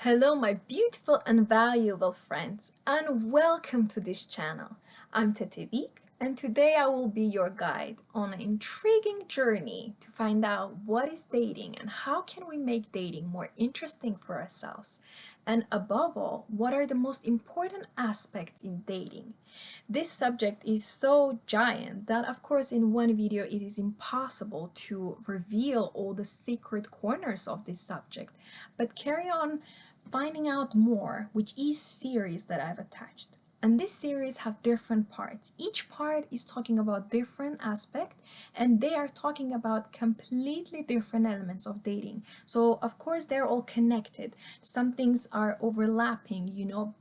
Hello, my beautiful and valuable friends, and welcome to this channel. I'm Tetevik, and today I will be your guide on an intriguing journey to find out what is dating and how can we make dating more interesting for ourselves. And above all, what are the most important aspects in dating? This subject is so giant that, of course, in one video it is impossible to reveal all the secret corners of this subject. But carry on finding out more with each series that I've attached. And this series have different parts. Each part is talking about different aspect, and they are talking about completely different elements of dating. So of course they're all connected. Some things are overlapping,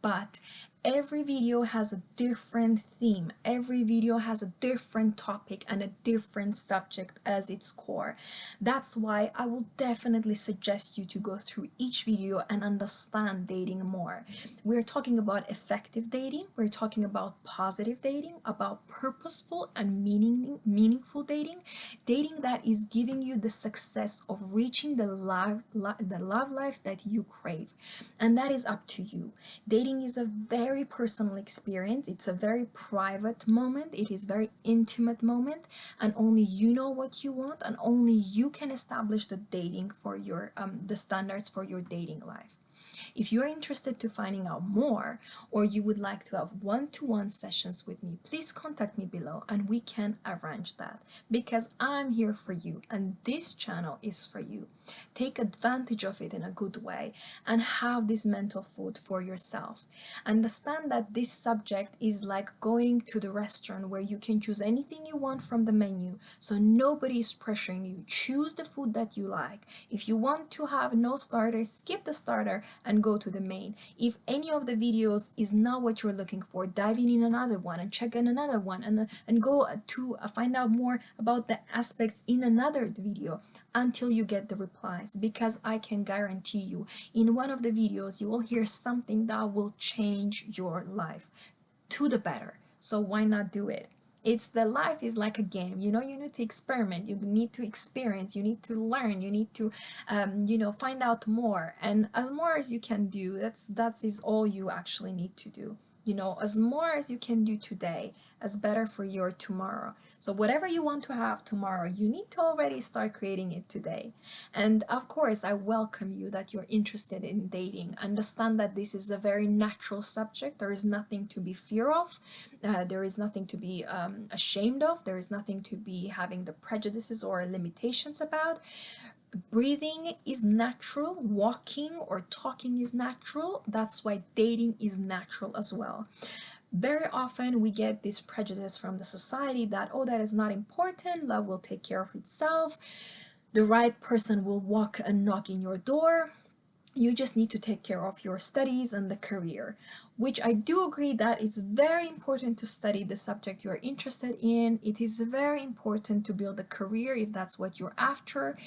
but every video has a different theme. Every video has a different topic and a different subject as its core. That's why I will definitely suggest you to go through each video and understand dating more. We're talking about effective dating, we're talking about positive dating, about purposeful and meaningful dating, dating that is giving you the success of reaching the love life that you crave. And that is up to you. Dating is a very personal experience. It's a very private moment. It is very intimate moment, and only you know what you want, and only you can establish the dating for your the standards for your dating life. If you're interested to finding out more, or you would like to have one-to-one sessions with me, please contact me below and we can arrange that, because I'm here for you and this channel is for you. Take advantage of it in a good way and have this mental food for yourself. Understand that this subject is like going to the restaurant where you can choose anything you want from the menu, so nobody is pressuring you. Choose the food that you like. If you want to have no starter, skip the starter and go to the main. If any of the videos is not what you're looking for, dive in another one and check in another one, and go to find out more about the aspects in another video until you get the replies, because I can guarantee you in one of the videos you will hear something that will change your life to the better. So why not do it? It's the life is like a game, you need to experiment, you need to experience, you need to learn, you need to find out more, and as more as you can do, that is all you actually need to do. As more as you can do today, as better for your tomorrow. So whatever you want to have tomorrow, you need to already start creating it today. And of course, I welcome you that you're interested in dating. Understand that this is a very natural subject. There is nothing to be fear of. There is nothing to be ashamed of. There is nothing to be having the prejudices or limitations about. Breathing is natural, walking or talking is natural. That's why dating is natural as well. Very often we get this prejudice from the society that, oh, that is not important, love will take care of itself, the right person will walk and knock in your door, you just need to take care of your studies and the career, which I do agree that it's very important to study the subject you're interested in. It is very important to build a career if that's what you're after,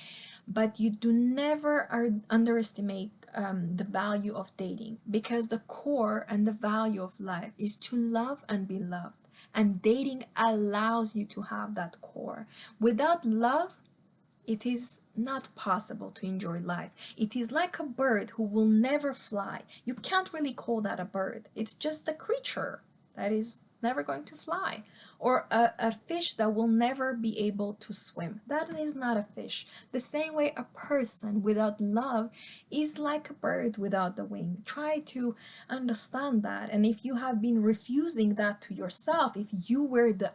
but you do never underestimate the value of dating, because the core and the value of life is to love and be loved, and dating allows you to have that core. Without love, it is not possible to enjoy life. It is like a bird who will never fly. You can't really call that a bird. It's just a creature that is never going to fly. Or a fish that will never be able to swim. That is not a fish. The same way a person without love is like a bird without the wing. Try to understand that. And if you have been refusing that to yourself, if you were the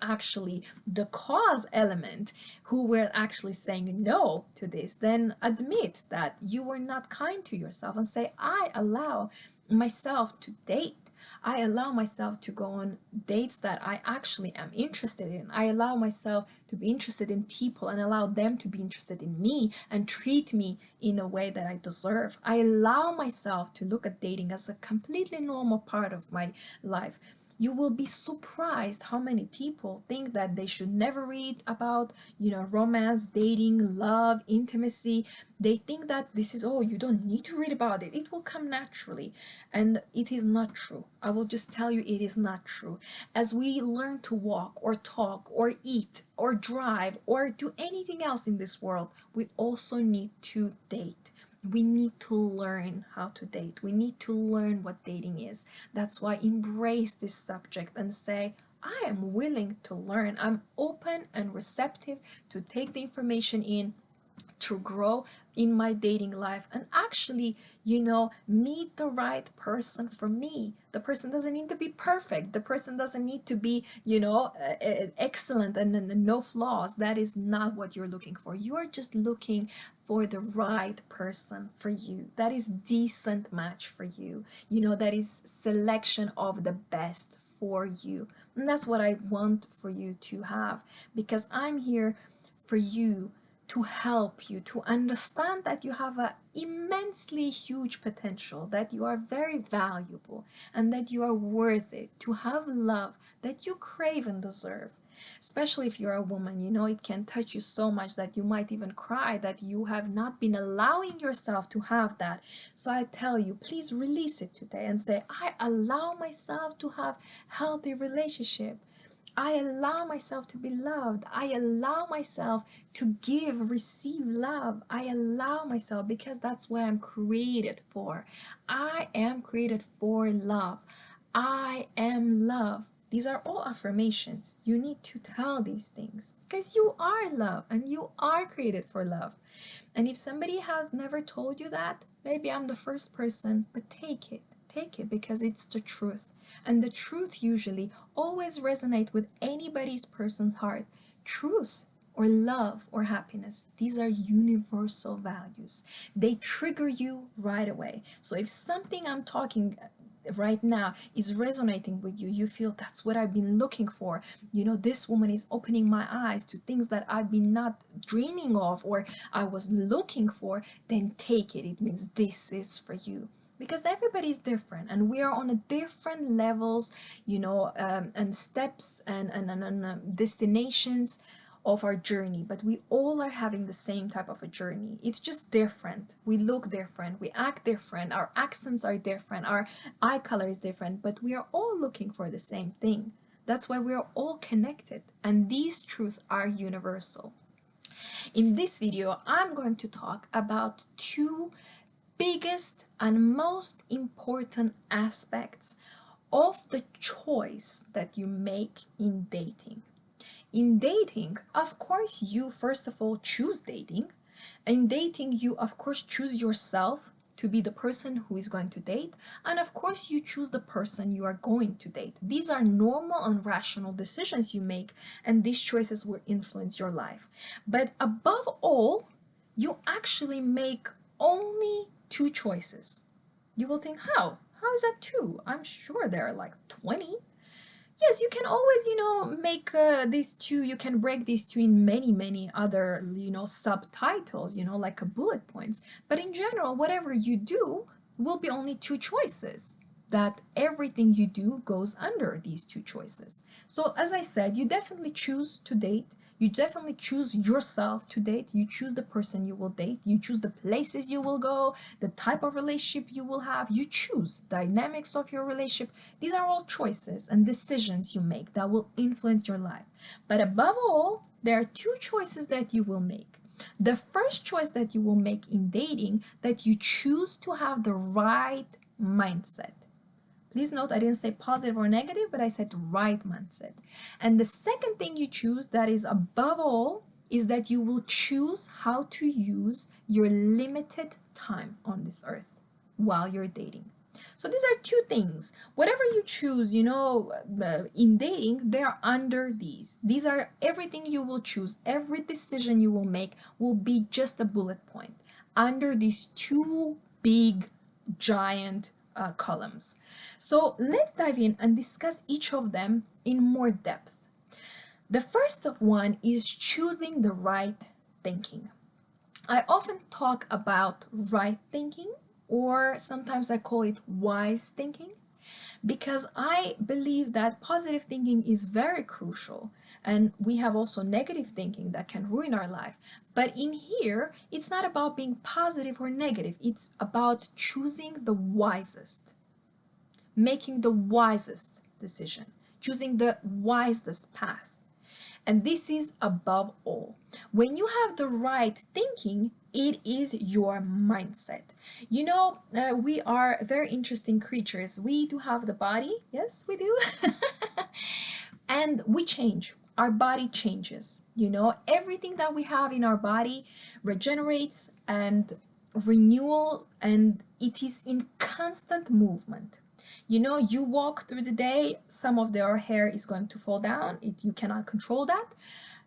cause element who were actually saying no to this, then admit that you were not kind to yourself and say, I allow myself to date. I allow myself to go on dates that I actually am interested in. I allow myself to be interested in people and allow them to be interested in me and treat me in a way that I deserve. I allow myself to look at dating as a completely normal part of my life. You will be surprised how many people think that they should never read about, romance, dating, love, intimacy. They think that this is, oh, you don't need to read about it. It will come naturally. And it is not true. I will just tell you, it is not true. As we learn to walk or talk or eat or drive or do anything else in this world, we also need to date. We need to learn how to date. We need to learn what dating is. That's why embrace this subject and say, I am willing to learn. I'm open and receptive to take the information in, to grow in my dating life, and actually, meet the right person for me. The person doesn't need to be perfect. The person doesn't need to be, excellent and no flaws. That is not what you're looking for. You are just looking for the right person for you. That is decent match for you. That is selection of the best for you. And that's what I want for you to have, because I'm here for you, to help you to understand that you have an immensely huge potential, that you are very valuable, and that you are worth it, to have love that you crave and deserve. Especially if you're a woman, it can touch you so much that you might even cry that you have not been allowing yourself to have that. So I tell you, please release it today and say, I allow myself to have healthy relationship. I allow myself to be loved. I allow myself to give, receive love. I allow myself, because that's what I'm created for. I am created for love. I am love. These are all affirmations. You need to tell these things because you are love and you are created for love. And if somebody has never told you that, maybe I'm the first person, but take it. Take it, because it's the truth. And the truth usually always resonate with anybody's person's heart. Truth or love or happiness, these are universal values. They trigger you right away. So if something I'm talking right now is resonating with you, you feel that's what I've been looking for, this woman is opening my eyes to things that I've been not dreaming of or I was looking for, then take it. It means this is for you. Because everybody is different and we are on a different levels, and steps and destinations of our journey, but we all are having the same type of a journey. It's just different. We look different, we act different, our accents are different, our eye color is different, but we are all looking for the same thing. That's why we are all connected, and these truths are universal. In this video, I'm going to talk about two biggest and most important aspects of the choice that you make in dating. In dating, of course, you first of all choose dating. In dating, you of course choose yourself to be the person who is going to date, and of course you choose the person you are going to date. These are normal and rational decisions you make, and these choices will influence your life. But above all, you actually make only two choices. You will think, how is that two? I'm sure there are like 20. Yes, you can always, make these two, you can break these two in many other, subtitles, like bullet points. But in general, whatever you do will be only two choices. That everything you do goes under these two choices. So as I said, you definitely choose to date. You definitely choose yourself to date. You choose the person you will date. You choose the places you will go, the type of relationship you will have. You choose dynamics of your relationship. These are all choices and decisions you make that will influence your life. But above all, there are two choices that you will make. The first choice that you will make in dating, that you choose to have the right mindset. Please note, I didn't say positive or negative, but I said right mindset. And the second thing you choose that is above all is that you will choose how to use your limited time on this earth while you're dating. So these are two things. Whatever you choose, in dating, they're under these. These are everything you will choose. Every decision you will make will be just a bullet point under these two big, giant columns. So let's dive in and discuss each of them in more depth. The first of one is choosing the right thinking. I often talk about right thinking, or sometimes I call it wise thinking, because I believe that positive thinking is very crucial, and we have also negative thinking that can ruin our life. But in here, it's not about being positive or negative. It's about choosing the wisest, making the wisest decision, choosing the wisest path. And this is above all. When you have the right thinking, It is your mindset. You know, we are very interesting creatures. We do have the body, yes, we do. And we change. Our body changes. You know, everything that we have in our body regenerates and renewal, and it is in constant movement. You know, you walk through the day, some of your hair is going to fall down. You cannot control that.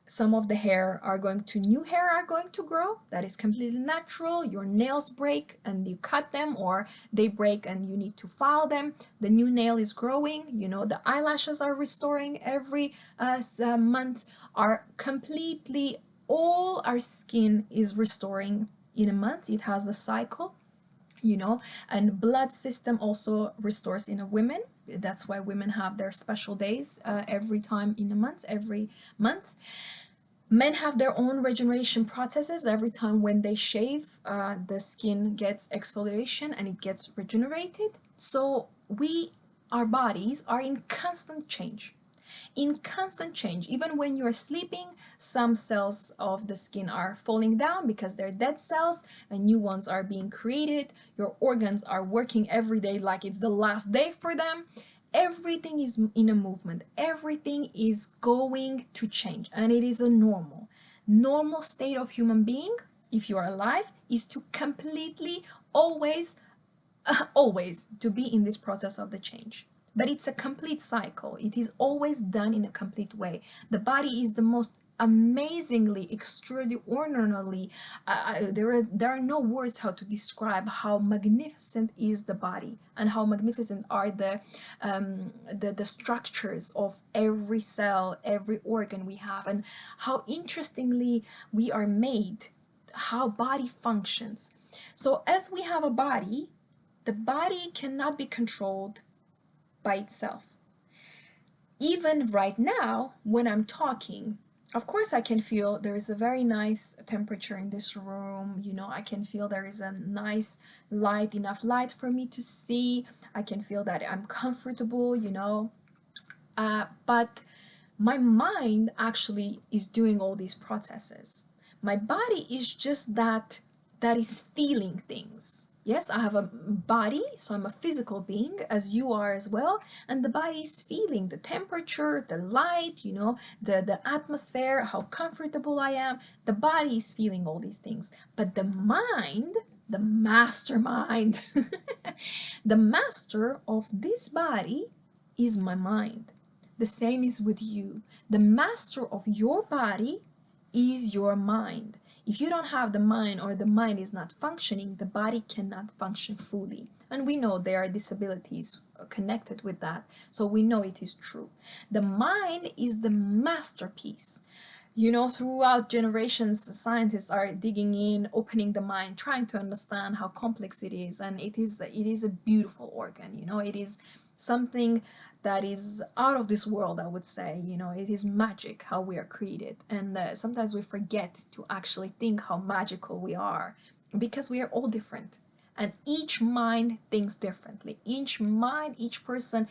Some of the new hair are going to grow. That is completely natural. Your nails break and you cut them, or they break and you need to file them. The new nail is growing. You know, the eyelashes are restoring every month, are completely, all our skin is restoring in a month. It has the cycle, you know, and blood system also restores in a women. That's why women have their special days every time in a month, every month. Men have their own regeneration processes. Every time when they shave, the skin gets exfoliation and it gets regenerated. So our bodies are in constant change. In constant change. Even when you're sleeping, some cells of the skin are falling down because they're dead cells and new ones are being created. Your organs are working every day like it's the last day for them. Everything is in a movement. Everything is going to change, and it is a normal state of human being, if you are alive, is to completely always to be in this process of the change. But it's a complete cycle. It is always done in a complete way. The body is the most amazingly, extraordinarily, there are no words how to describe how magnificent is the body and how magnificent are the structures of every cell, every organ we have, and how interestingly we are made, how body functions. So as we have a body, the body cannot be controlled by itself. Even right now, when I'm talking, of course I can feel there is a very nice temperature in this room. You know, I can feel there is a nice light, enough light for me to see. I can feel that I'm comfortable, you know. But my mind actually is doing all these processes. My body is just that is feeling things. Yes, I have a body, so I'm a physical being, as you are as well, and the body is feeling the temperature, the light, you know, the atmosphere, how comfortable I am. The body is feeling all these things. But the mind, the mastermind, the master of this body is my mind. The same is with you. The master of your body is your mind. If you don't have the mind, or the mind is not functioning, the body cannot function fully. And we know there are disabilities connected with that, so we know it is true. The mind is the masterpiece. You know, throughout generations, scientists are digging in, opening the mind, trying to understand how complex it is, and it is a beautiful organ. You know, it is something that is out of this world, I would say. You know, it is magic how we are created, and sometimes we forget to actually think how magical we are, because we are all different, and each mind thinks differently. Each mind, each person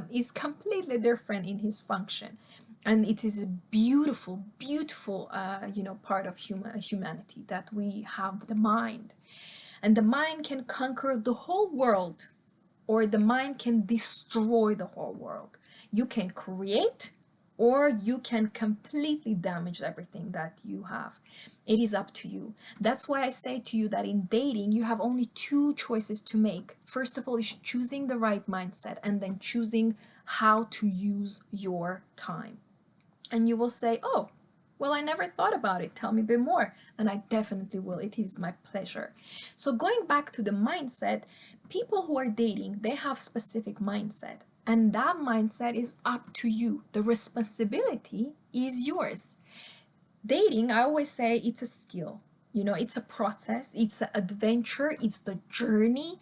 is completely different in his function, and it is a beautiful, beautiful, you know, part of humanity, that we have the mind, and the mind can conquer the whole world, or the mind can destroy the whole world. You can create, or you can completely damage everything that you have. It is up to you. That's why I say to you that in dating, you have only two choices to make. First of all, is choosing the right mindset, and then choosing how to use your time. And you will say, oh, well, I never thought about it. Tell me a bit more. And I definitely will. It is my pleasure. So going back to the mindset, people who are dating, they have specific mindset. And that mindset is up to you. The responsibility is yours. Dating, I always say, it's a skill. You know, it's a process. It's an adventure. It's the journey.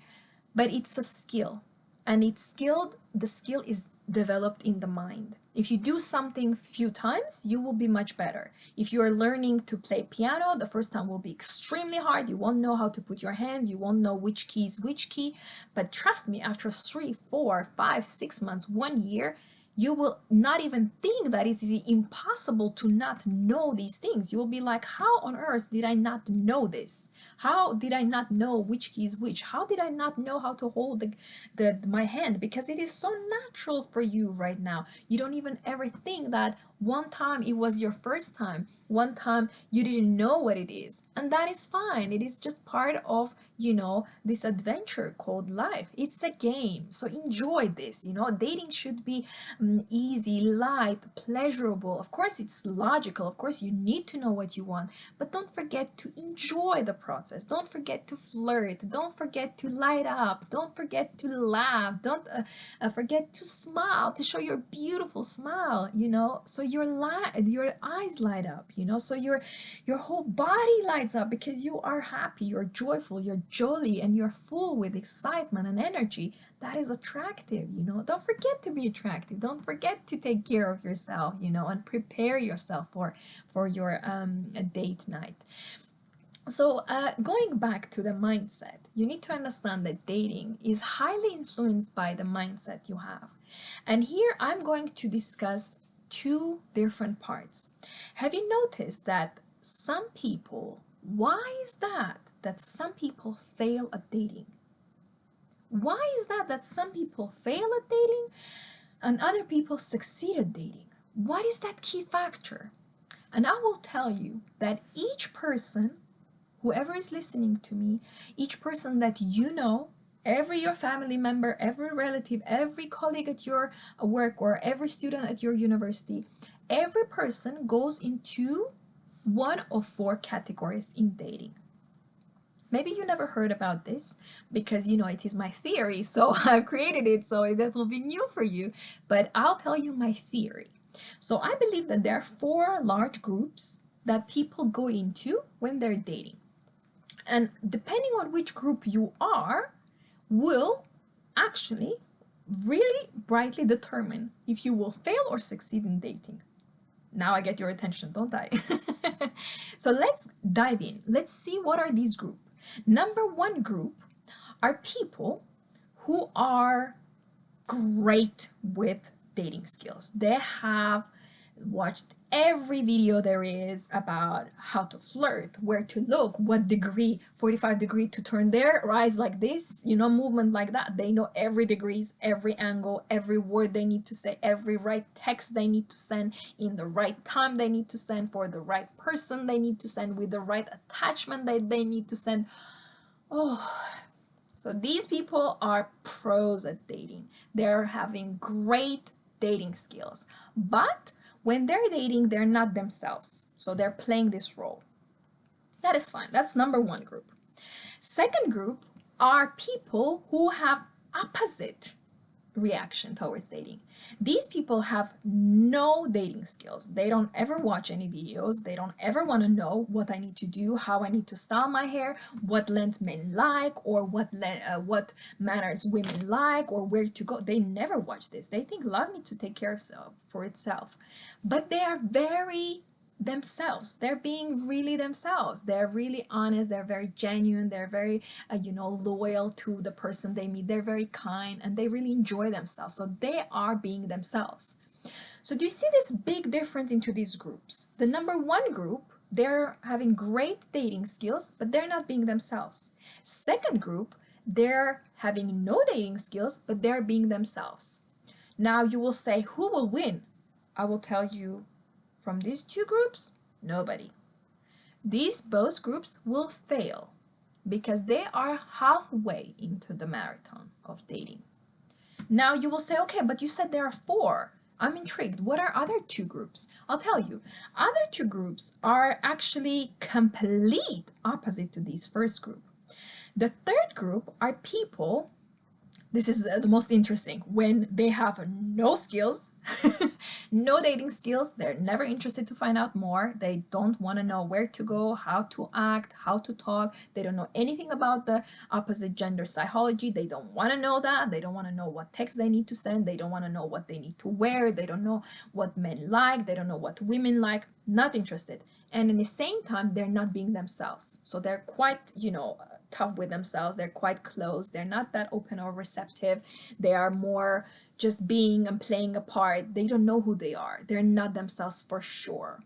But it's a skill. And the skill is developed in the mind. If you do something few times, you will be much better. If you are learning to play piano, the first time will be extremely hard. You won't know how to put your hand. You won't know which key is which key. But trust me, after 3, 4, 5, 6 months, 1 year, you will not even think that it is impossible to not know these things. You'll be like, how on earth did I not know this? How did I not know which key is which? How did I not know how to hold my hand? Because it is so natural for you right now. You don't even ever think that one time it was your first time. One time you didn't know what it is. And that is fine. It is just part of, this adventure called life. It's a game. So enjoy this. Dating should be easy, light, pleasurable. Of course, it's logical. Of course, you need to know what you want. But don't forget to enjoy the process. Don't forget to flirt. Don't forget to light up. Don't forget to laugh. Don't forget to smile, to show your beautiful smile, so your eyes light up, so your whole body lights up because you are happy, you're joyful, you're jolly, and you're full with excitement and energy. That is attractive. Don't forget to be attractive. Don't forget to take care of yourself, and prepare yourself for your date night. So going back to the mindset, you need to understand that dating is highly influenced by the mindset you have. And here I'm going to discuss two different parts. Have you noticed that some people, why is that some people fail at dating? Why is that some people fail at dating and other people succeed at dating? What is that key factor? And I will tell you that each person, whoever is listening to me, each person that every your family member, every relative, every colleague at your work, or every student at your university, every person goes into one of four categories in dating. Maybe you never heard about this because, it is my theory, so I've created it, so that will be new for you, but I'll tell you my theory. So I believe that there are four large groups that people go into when they're dating. And depending on which group you are, will actually really brightly determine if you will fail or succeed in dating. Now I get your attention, don't I? So let's dive in. Let's see what are these groups. Number one group are people who are great with dating skills. They have watched every video there is about how to flirt, where to look, what degree, 45 degree to turn their eyes like this, movement like that. They know every degrees, every angle, every word they need to say, every right text they need to send in the right time they need to send, for the right person they need to send, with the right attachment that they need to send. So these people are pros at dating. They're having great dating skills, but when they're dating, they're not themselves. So they're playing this role. That is fine. That's number one group. Second group are people who have opposite reaction towards dating. These people have no dating skills. They don't ever watch any videos. They don't ever want to know what I need to do, how I need to style my hair, what length men like, or what manners women like, or where to go. They never watch this. They think love needs to take care of for itself. But they are very themselves. They're being really themselves. They're really honest. They're very genuine. They're very loyal to the person they meet. They're very kind, and they really enjoy themselves. So they are being themselves. So do you see this big difference into these groups? The number one group, they're having great dating skills, but they're not being themselves. Second group, they're having no dating skills, but they're being themselves. Now you will say, who will win? I will tell you, from these two groups, nobody. These both groups will fail because they are halfway into the marathon of dating. Now you will say, okay, but you said there are four. I'm intrigued. What are other two groups? I'll tell you. Other two groups are actually complete opposite to this first group. The third group are people, this is the most interesting, when they have no skills, no dating skills, they're never interested to find out more, they don't want to know where to go, how to act, how to talk, they don't know anything about the opposite gender psychology, they don't want to know that, they don't want to know what text they need to send, they don't want to know what they need to wear, they don't know what men like, they don't know what women like, not interested. And in the same time, they're not being themselves. So they're quite, tough with themselves. They're quite closed. They're not that open or receptive. They are more just being and playing a part. They don't know who they are. They're not themselves for sure.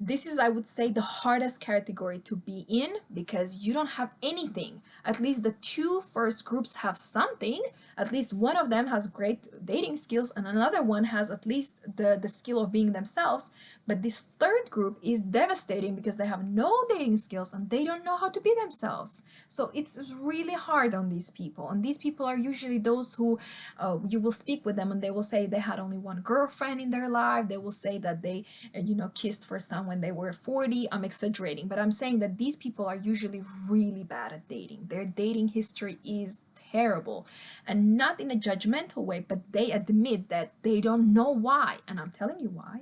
This is, I would say, the hardest category to be in because you don't have anything. At least the two first groups have something. At least one of them has great dating skills and another one has at least the skill of being themselves. But this third group is devastating because they have no dating skills and they don't know how to be themselves. So it's really hard on these people. And these people are usually those who you will speak with them and they will say they had only one girlfriend in their life. They will say that they, kissed first time when they were 40. I'm exaggerating, but I'm saying that these people are usually really bad at dating. Their dating history is terrible, and not in a judgmental way, but they admit that they don't know why. And I'm telling you why.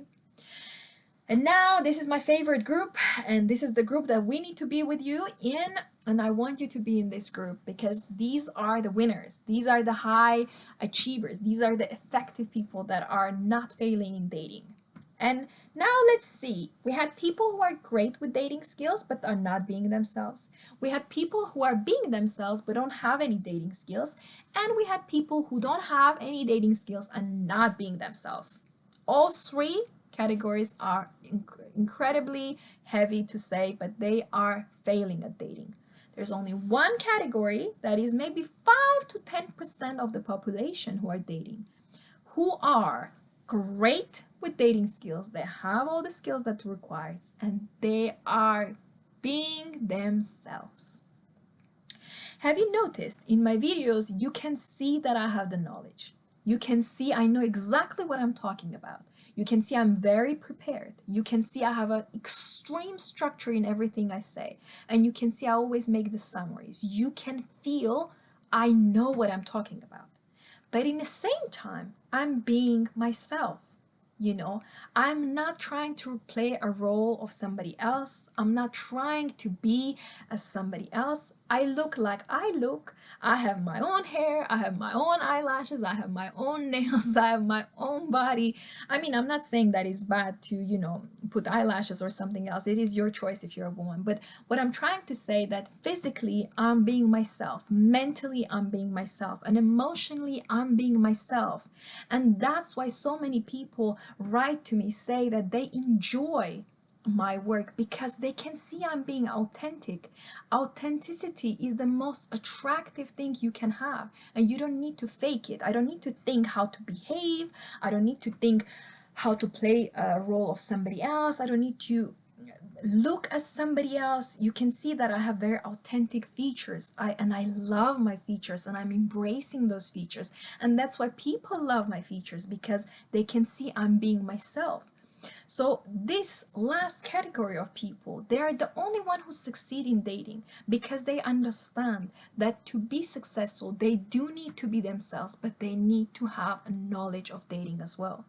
And now this is my favorite group, and this is the group that we need to be with you in, and I want you to be in this group because these are the winners. These are the high achievers. These are the effective people that are not failing in dating. And now let's see. We had people who are great with dating skills but are not being themselves. We had people who are being themselves but don't have any dating skills. And we had people who don't have any dating skills and not being themselves. All three categories are incredibly heavy to say, but they are failing at dating. There's only one category that is maybe 5 to 10% of the population who are dating, who are great with dating skills. They have all the skills that it requires, and they are being themselves. Have you noticed in my videos, you can see that I have the knowledge. You can see I know exactly what I'm talking about. You can see I'm very prepared. You can see I have an extreme structure in everything I say. And you can see I always make the summaries. You can feel I know what I'm talking about. But in the same time, I'm being myself. I'm not trying to play a role of somebody else. I'm not trying to be as somebody else. I look like I look. I have my own hair. I have my own eyelashes. I have my own nails. I have my own body. I mean, I'm not saying that it's bad to, put eyelashes or something else. It is your choice if you're a woman. But what I'm trying to say that physically, I'm being myself. Mentally, I'm being myself. And emotionally, I'm being myself. And that's why so many people write to me, say that they enjoy my work because they can see I'm being authentic. Authenticity is the most attractive thing you can have, and you don't need to fake it. I don't need to think how to behave. I don't need to think how to play a role of somebody else. I don't need to look as somebody else. You can see that I have very authentic features. I love my features, and I'm embracing those features. And that's why people love my features, because they can see I'm being myself. So this last category of people, they are the only one who succeed in dating because they understand that to be successful, they do need to be themselves, but they need to have a knowledge of dating as well.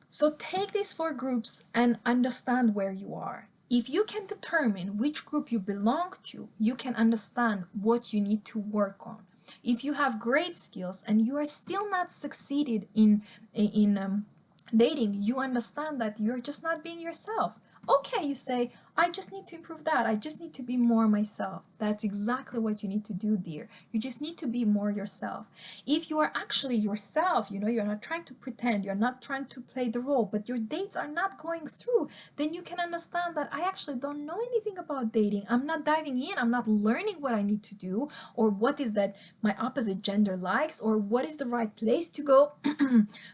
So take these 4 groups and understand where you are. If you can determine which group you belong to, you can understand what you need to work on. If you have great skills and you are still not succeeded in dating, you understand that you're just not being yourself. Okay, you say, I just need to improve that. I just need to be more myself. That's exactly what you need to do, dear. You just need to be more yourself. If you are actually yourself, you're not trying to pretend, you're not trying to play the role, but your dates are not going through, then you can understand that I actually don't know anything about dating. I'm not diving in. I'm not learning what I need to do, or what is that my opposite gender likes, or what is the right place to go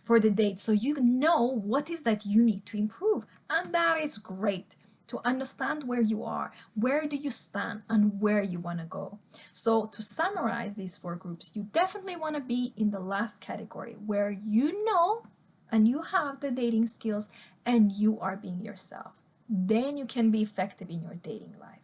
for the date. So you know what is that you need to improve. And that is great to understand where you are, where do you stand, and where you want to go. So to summarize these 4 groups, you definitely want to be in the last category where you know and you have the dating skills and you are being yourself. Then you can be effective in your dating life.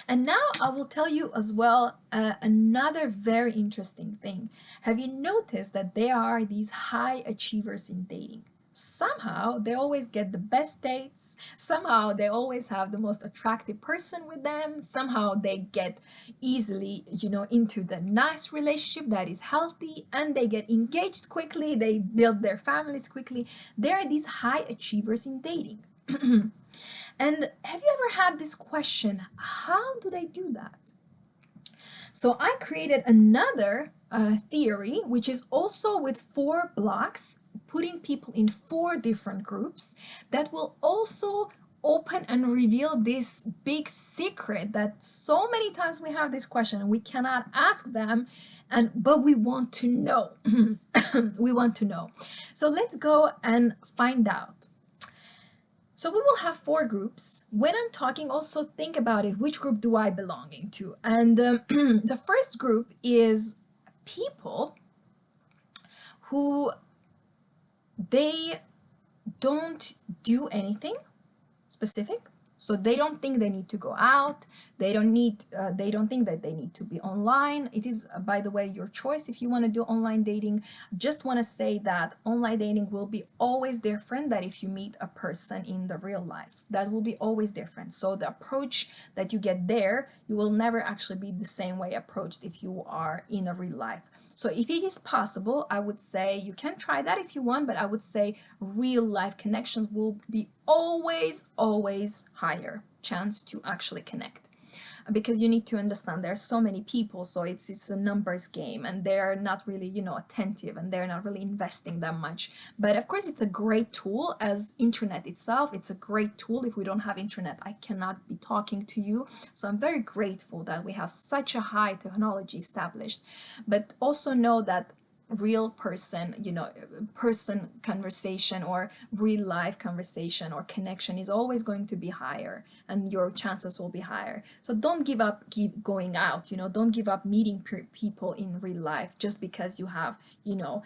And now I will tell you as well another very interesting thing. Have you noticed that there are these high achievers in dating? Somehow they always get the best dates. Somehow they always have the most attractive person with them. Somehow they get easily, into the nice relationship that is healthy, and they get engaged quickly. They build their families quickly. There are these high achievers in dating. And have you ever had this question, how do they do that? So I created another theory, which is also with 4 blocks, putting people in 4 different groups that will also open and reveal this big secret that so many times we have this question and we cannot ask them, but we want to know. We want to know. So let's go and find out. So we will have 4 groups. When I'm talking, also think about it. Which group do I belong into? And the first group is people who they don't do anything specific. So they don't think they need to go out. They don't think that they need to be online. It is, by the way, your choice if you want to do online dating. Just want to say that online dating will be always different than if you meet a person in the real life. That will be always different. So the approach that you get there, you will never actually be the same way approached if you are in a real life. So if it is possible, I would say you can try that if you want, but I would say real life connections will be always higher chance to actually connect, because you need to understand there are so many people, so it's a numbers game, and they're not really, you know, attentive, and they're not really investing that much. But of course it's a great tool, as internet itself, it's a great tool. If we don't have internet, I cannot be talking to you. So I'm very grateful that we have such a high technology established. But also know that real person, you know, person conversation or real life conversation or connection is always going to be higher, and your chances will be higher. So don't give up keep going out, you know, don't give up meeting people in real life just because you have, you know,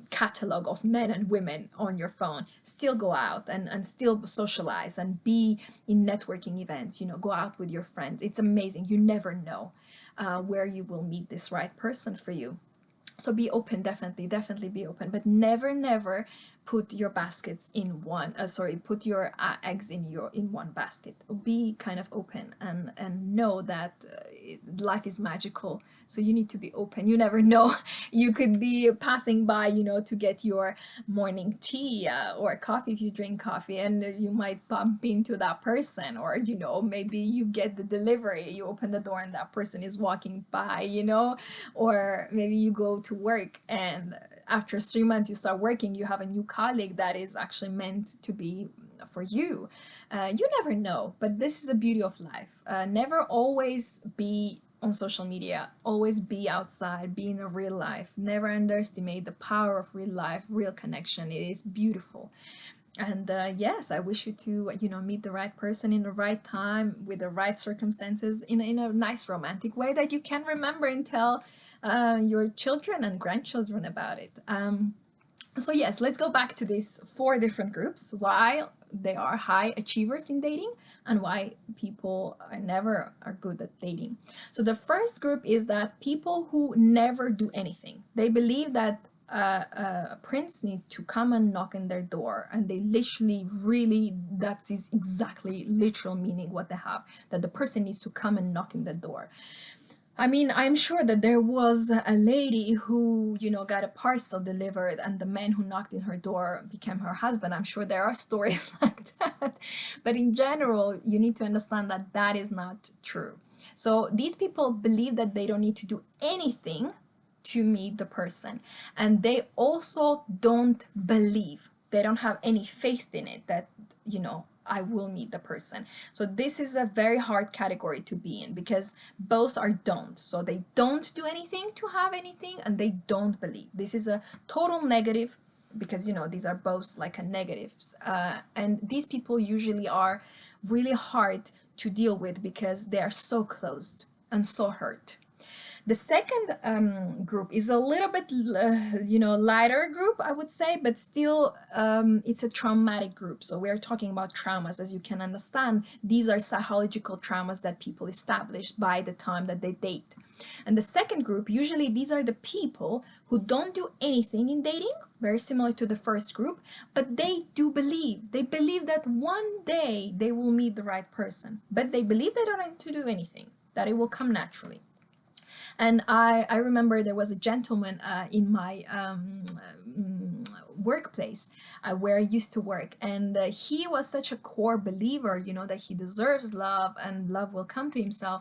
catalog of men and women on your phone. Still go out and still socialize and be in networking events, you know, go out with your friends. It's amazing. You never know where you will meet this right person for you. So be open, definitely be open, but never put your baskets in one, put your eggs in one basket. Be kind of open and know that life is magical. So you need to be open. You never know. You could be passing by, you know, to get your morning tea or coffee if you drink coffee, and you might bump into that person, or, you know, maybe you get the delivery, you open the door and that person is walking by, you know, or maybe you go to work and after 3 months you start working, you have a new colleague that is actually meant to be for you. You never know, but this is the beauty of life. Never always be on social media, always be outside, be in a real life. Never underestimate the power of real life, real connection. It is beautiful. And yes, I wish you to, you know, meet the right person in the right time with the right circumstances in a nice romantic way that you can remember and tell your children and grandchildren about it. So yes, let's go back to these 4 different groups, why they are high achievers in dating and why people are good at dating. So the first group is that people who never do anything. They believe that a prince need to come and knock on their door, and they literally really, that is exactly literal meaning what they have, that the person needs to come and knock on the door. I mean, I'm sure that there was a lady who, you know, got a parcel delivered and the man who knocked in her door became her husband. I'm sure there are stories like that. But in general, you need to understand that that is not true. So these people believe that they don't need to do anything to meet the person. And they also don't believe, they don't have any faith in it that, you know, I will meet the person. So this is a very hard category to be in, because both are don't. So they don't do anything to have anything, and they don't believe. This is a total negative, because, you know, these are both like a negatives. And these people usually are really hard to deal with because they are so closed and so hurt. The second group is a little bit, you know, lighter group, I would say, but still it's a traumatic group. So we're talking about traumas. As you can understand, these are psychological traumas that people establish by the time that they date. And the second group, usually these are the people who don't do anything in dating, very similar to the first group, but they do believe. They believe that one day they will meet the right person, but they believe they don't need to do anything, that it will come naturally. And I remember there was a gentleman in my workplace where I used to work. And he was such a core believer, that he deserves love and love will come to himself.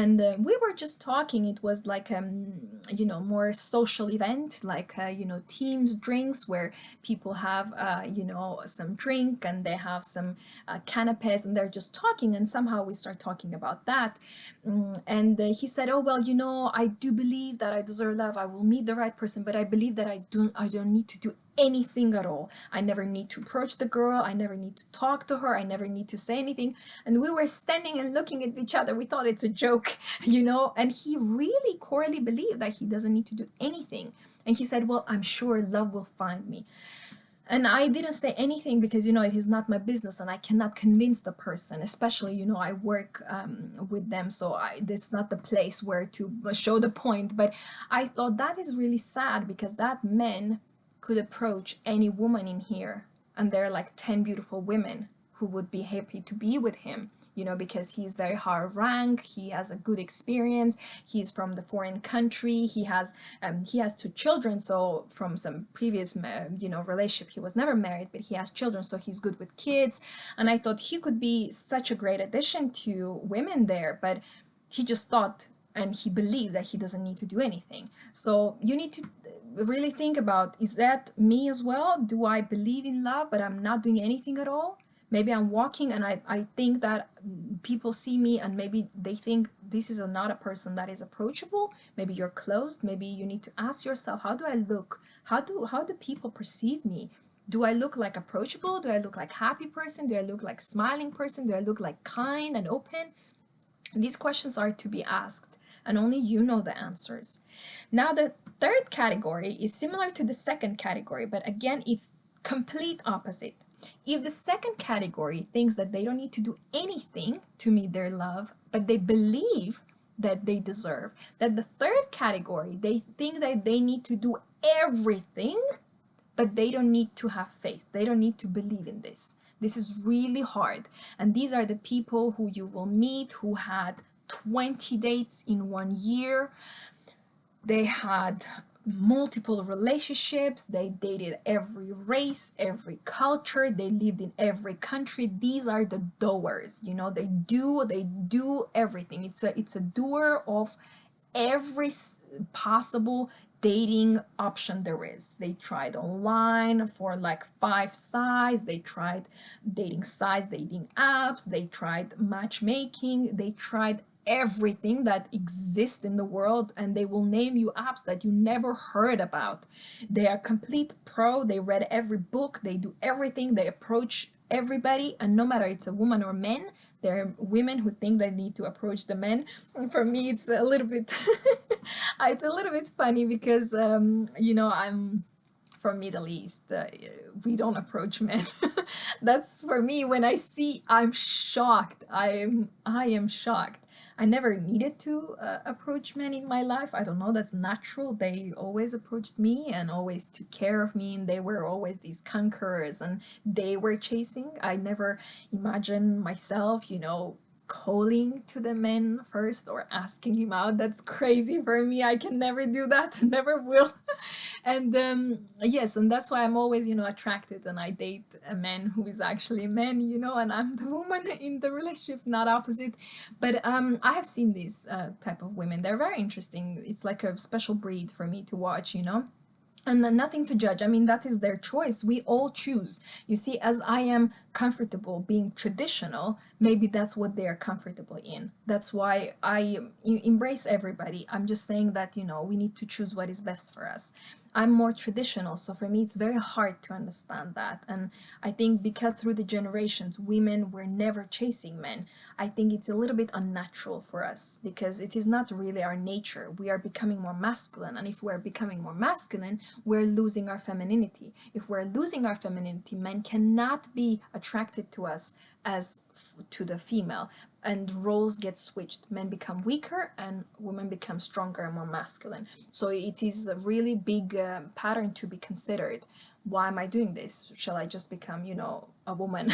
And we were just talking. It was like, more social event, like, teams drinks where people have, some drink and they have some canapes and they're just talking. And somehow we start talking about that. And he said, oh, well, I do believe that I deserve love. I will meet the right person, but I believe that I don't need to do anything at all. I never need to approach the girl. I never need to talk to her. I never need to say anything. And we were standing and looking at each other. We thought it's a joke, and he really corely believed that he doesn't need to do anything. And he said, well, I'm sure love will find me. And I didn't say anything because, it is not my business and I cannot convince the person, especially, I work with them. So it's not the place where to show the point. But I thought that is really sad because that man could approach any woman in here. And there are like 10 beautiful women who would be happy to be with him. Because he's very high rank, he has a good experience, he's from the foreign country, he has 2 children, so from some previous, relationship, he was never married, but he has children, so he's good with kids. And I thought he could be such a great addition to women there, but he just thought and he believed that he doesn't need to do anything. So you need to really think about, is that me as well? Do I believe in love, but I'm not doing anything at all? Maybe I'm walking and I think that people see me and maybe they think this is not a person that is approachable. Maybe you're closed. Maybe you need to ask yourself, how do I look? How do people perceive me? Do I look like approachable? Do I look like happy person? Do I look like smiling person? Do I look like kind and open? These questions are to be asked and only you know the answers. Now the third category is similar to the second category, but again, it's complete opposite. If the second category thinks that they don't need to do anything to meet their love, but they believe that they deserve, that the third category, they think that they need to do everything, but they don't need to have faith. They don't need to believe in this. This is really hard. And these are the people who you will meet who had 20 dates in 1 year. They had multiple relationships, they dated every race, every culture, they lived in every country. These are the doers, they do everything. It's a doer of every possible dating option there is. They tried online for like 5 sites, they tried dating sites, dating apps, they tried matchmaking, they tried everything that exists in the world, and they will name you apps that you never heard about. They are complete pro. They read every book, they do everything, they approach everybody, and no matter it's a woman or men, there are women who think they need to approach the men. And for me it's a little bit it's a little bit funny because I'm from Middle East. We don't approach men. That's for me, when I see, I'm shocked. I am shocked. I never needed to approach men in my life. I don't know, that's natural. They always approached me and always took care of me, and they were always these conquerors and they were chasing. I never imagined myself, calling to the men first or asking him out. That's crazy for me. I can never do that, never will. And yes, and that's why I'm always, attracted, and I date a man who is actually a man, and I'm the woman in the relationship, not opposite. But I have seen these type of women. They're very interesting. It's like a special breed for me to watch, and nothing to judge. I mean, that is their choice. We all choose. You see, as I am comfortable being traditional, maybe that's what they are comfortable in. That's why I embrace everybody. I'm just saying that, we need to choose what is best for us. I'm more traditional, so for me it's very hard to understand that. And I think because through the generations women were never chasing men, I think it's a little bit unnatural for us because it is not really our nature. We are becoming more masculine, and if we're becoming more masculine, we're losing our femininity. If we're losing our femininity, men cannot be attracted to us as to the female, and roles get switched. Men become weaker and women become stronger and more masculine. So it is a really big pattern to be considered. Why am I doing this? Shall I just become, a woman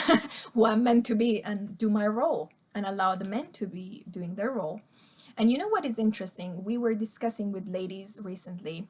who I'm meant to be and do my role and allow the men to be doing their role? And you know what is interesting? We were discussing with ladies recently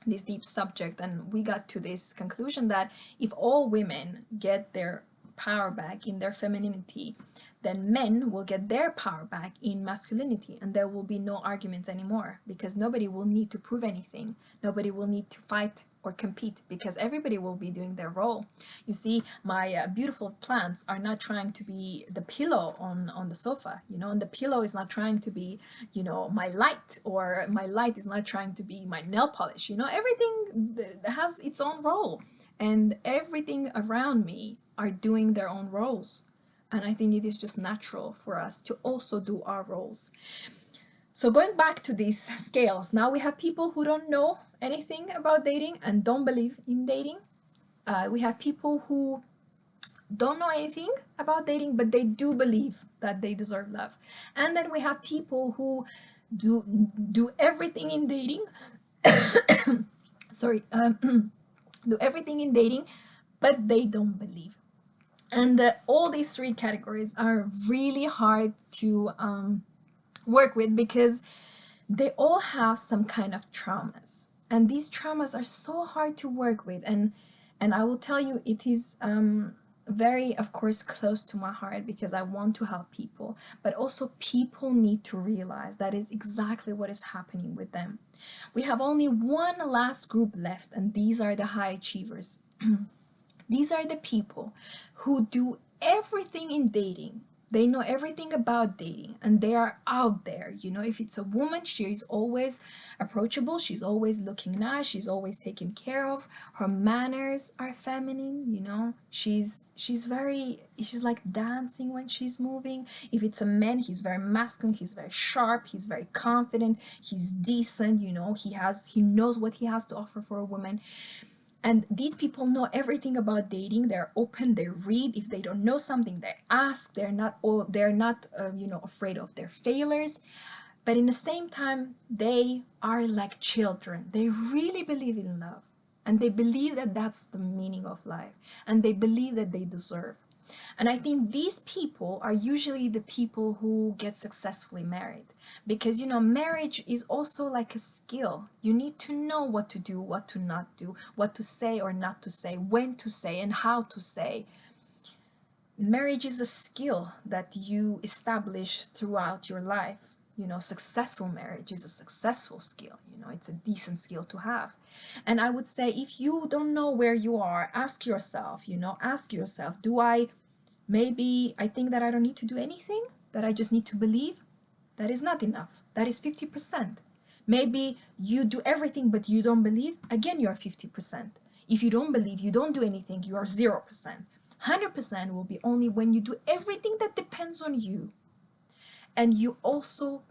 this deep subject, and we got to this conclusion that if all women get their power back in their femininity, then men will get their power back in masculinity, and there will be no arguments anymore, because nobody will need to prove anything. Nobody will need to fight or compete, because everybody will be doing their role. You see, my beautiful plants are not trying to be the pillow on the sofa, you know, and the pillow is not trying to be, you know, my light, or my light is not trying to be my nail polish. You know, everything has its own role, and everything around me are doing their own roles. And I think it is just natural for us to also do our roles. So going back to these scales, now we have people who don't know anything about dating and don't believe in dating. We have people who don't know anything about dating, but they do believe that they deserve love. And then we have people who do everything in dating. Sorry, do everything in dating, but they don't believe. And all these three categories are really hard to work with, because they all have some kind of traumas, and these traumas are so hard to work with. And I will tell you, it is very, of course, close to my heart, because I want to help people, but also people need to realize that is exactly what is happening with them. We have only one last group left, and these are the high achievers. These are the people who do everything in dating. They know everything about dating, and they are out there. You know, if it's a woman, she is always approachable. She's always looking nice. She's always taken care of. Her manners are feminine, you know. She's like dancing when she's moving. If it's a man, he's very masculine. He's very sharp. He's very confident. He's decent, you know. He knows what he has to offer for a woman. And these people know everything about dating. They're open, they read. If they don't know something, they ask. They're not you know, afraid of their failures. But in the same time, they are like children. They really believe in love, and they believe that that's the meaning of life, and they believe that they deserve. And I think these people are usually the people who get successfully married, because, you know, marriage is also like a skill. You need to know what to do, what to not do, what to say or not to say, when to say and how to say. Marriage is a skill that you establish throughout your life. You know, successful marriage is a successful skill. You know, it's a decent skill to have. And I would say, if you don't know where you are, ask yourself, maybe I think that I don't need to do anything, that I just need to believe. That is not enough. That is 50%. Maybe you do everything, but you don't believe. Again, you are 50%. If you don't believe, you don't do anything, you are 0%. 100% will be only when you do everything that depends on you. And you also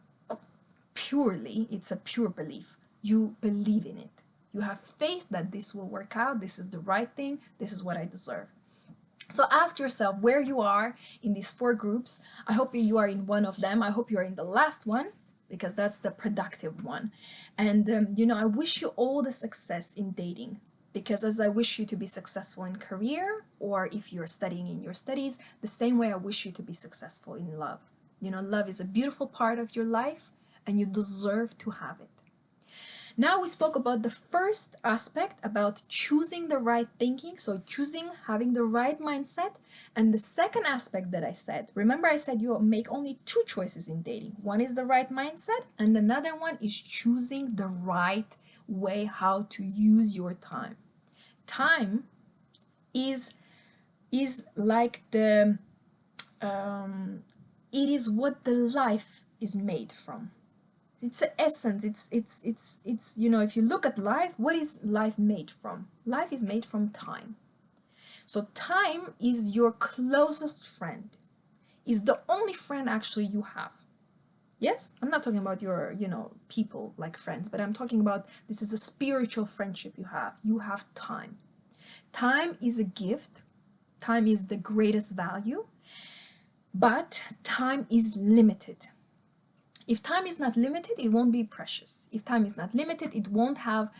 purely, it's a pure belief. You believe in it. You have faith that this will work out. This is the right thing. This is what I deserve. So ask yourself where you are in these 4 groups. I hope you are in one of them. I hope you are in the last one, because that's the productive one. And, you know, I wish you all the success in dating, because as I wish you to be successful in career, or if you're studying in your studies, the same way I wish you to be successful in love. You know, love is a beautiful part of your life, and you deserve to have it. Now we spoke about the first aspect, about choosing the right thinking, so having the right mindset. And the second aspect that I said, remember I said you make only 2 choices in dating. One is the right mindset, and another one is choosing the right way how to use your time. Time is like it is what the life is made from. It's the essence. It's you know, if you look at life, what is life made from? Life is made from time. So time is your closest friend, is the only friend actually you have. Yes, I'm not talking about your, you know, people like friends, but I'm talking about, this is a spiritual friendship you have. You have time. Time is a gift. Time is the greatest value, but time is limited. If time is not limited, it won't be precious. If time is not limited, it won't have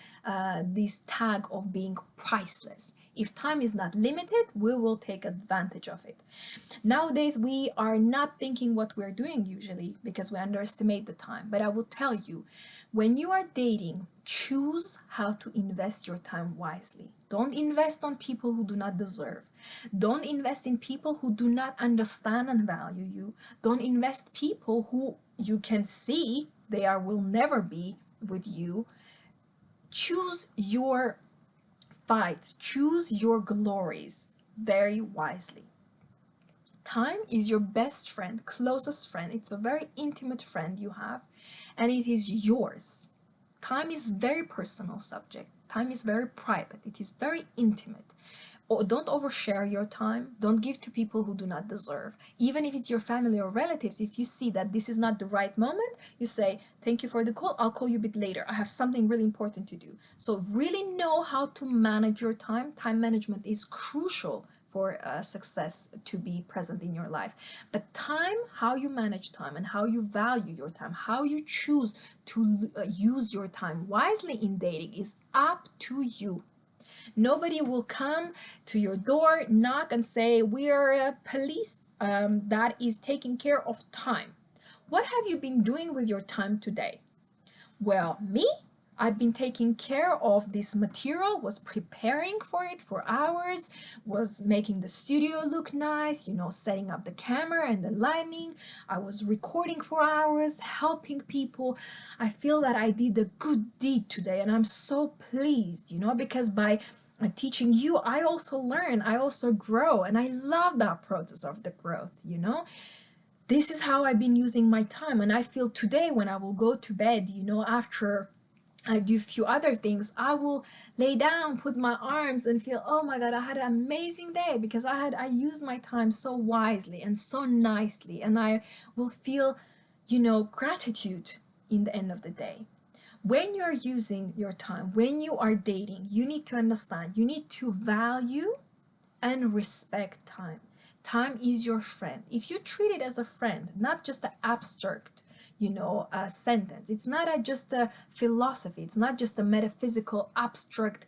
this tag of being priceless. If time is not limited, we will take advantage of it. Nowadays, we are not thinking what we're doing usually, because we underestimate the time. But I will tell you, when you are dating, Choose how to invest your time wisely. Don't invest on people who do not deserve. Don't invest in people who do not understand and value you. Don't invest people who you can see will never be with you. Choose your fights, choose your glories very wisely. Time is your best friend, closest friend. It's a very intimate friend you have, and it is yours. Time is very personal subject. Time is very private. It is very intimate. Don't overshare your time. Don't give to people who do not deserve. Even if it's your family or relatives, if you see that this is not the right moment, you say, thank you for the call. I'll call you a bit later. I have something really important to do. So really know how to manage your time. Time management is crucial for success to be present in your life. But time, how you manage time and how you value your time, how you choose to use your time wisely in dating is up to you. Nobody will come to your door, knock and say, we are a police that is taking care of time. What have you been doing with your time today? Well, me? I've been taking care of this material, was preparing for it for hours, was making the studio look nice, setting up the camera and the lighting. I was recording for hours, helping people. I feel that I did a good deed today, and I'm so pleased, because by teaching you, I also learn, I also grow, and I love that process of the growth, This is how I've been using my time, and I feel today when I will go to bed, after I do a few other things, I will lay down, put my arms and feel, oh my God, I had an amazing day because I used my time so wisely and so nicely, and I will feel, gratitude in the end of the day. When you're using your time, when you are dating, you need to understand, you need to value and respect time. Time is your friend. If you treat it as a friend, not just an abstract, a sentence. It's not just a philosophy. It's not just a metaphysical, abstract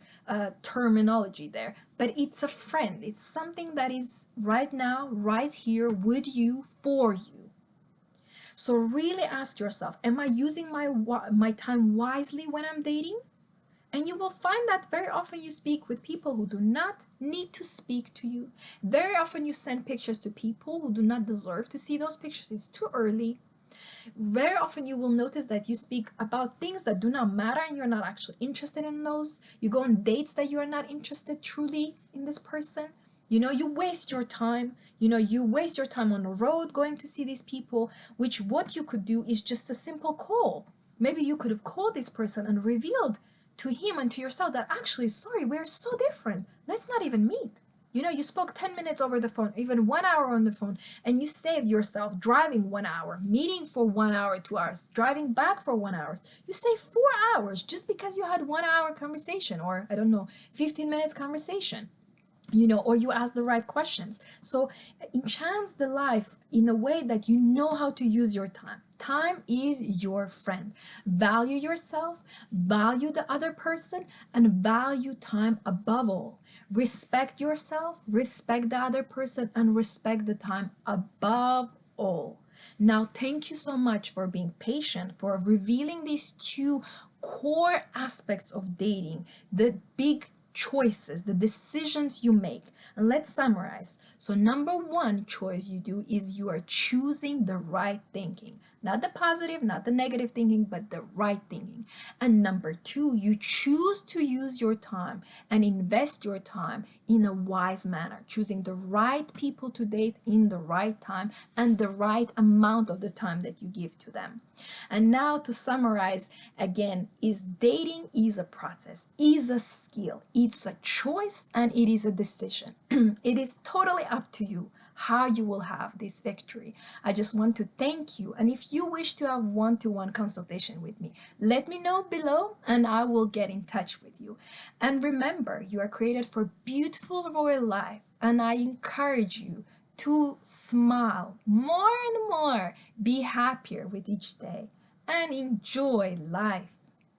terminology there, but it's a friend. It's something that is right now, right here with you, for you. So really ask yourself, am I using my time wisely when I'm dating? And you will find that very often you speak with people who do not need to speak to you. Very often you send pictures to people who do not deserve to see those pictures. It's too early. Very often you will notice that you speak about things that do not matter and you're not actually interested in those. You go on dates that you are not interested truly in this person. You waste your time. You waste your time on the road going to see these people, which what you could do is just a simple call. Maybe you could have called this person and revealed to him and to yourself that actually, sorry, we're so different. Let's not even meet. You spoke 10 minutes over the phone, even 1 hour on the phone, and you saved yourself driving 1 hour, meeting for 1 hour, 2 hours, driving back for 1 hour. You saved 4 hours just because you had 1 hour conversation, or I don't know, 15 minutes conversation. Or you ask the right questions. So enhance the life in a way that you know how to use your time. Time is your friend. Value yourself, value the other person, and value time above all. Respect yourself, respect the other person, and respect the time above all. Now, thank you so much for being patient, for revealing these two core aspects of dating, the big choices, the decisions you make. And let's summarize. So number one choice you do is you are choosing the right thinking. Not the positive, not the negative thinking, but the right thinking. And number two, you choose to use your time and invest your time in a wise manner, choosing the right people to date in the right time and the right amount of the time that you give to them. And now to summarize again, is dating is a process, is a skill, it's a choice, and it is a decision. It is totally up to you how you will have this victory. I just want to thank you, and if you wish to have one-to-one consultation with me, let me know below and I will get in touch with you. And remember, you are created for beautiful royal life, and I encourage you to smile more and more, be happier with each day, and enjoy life.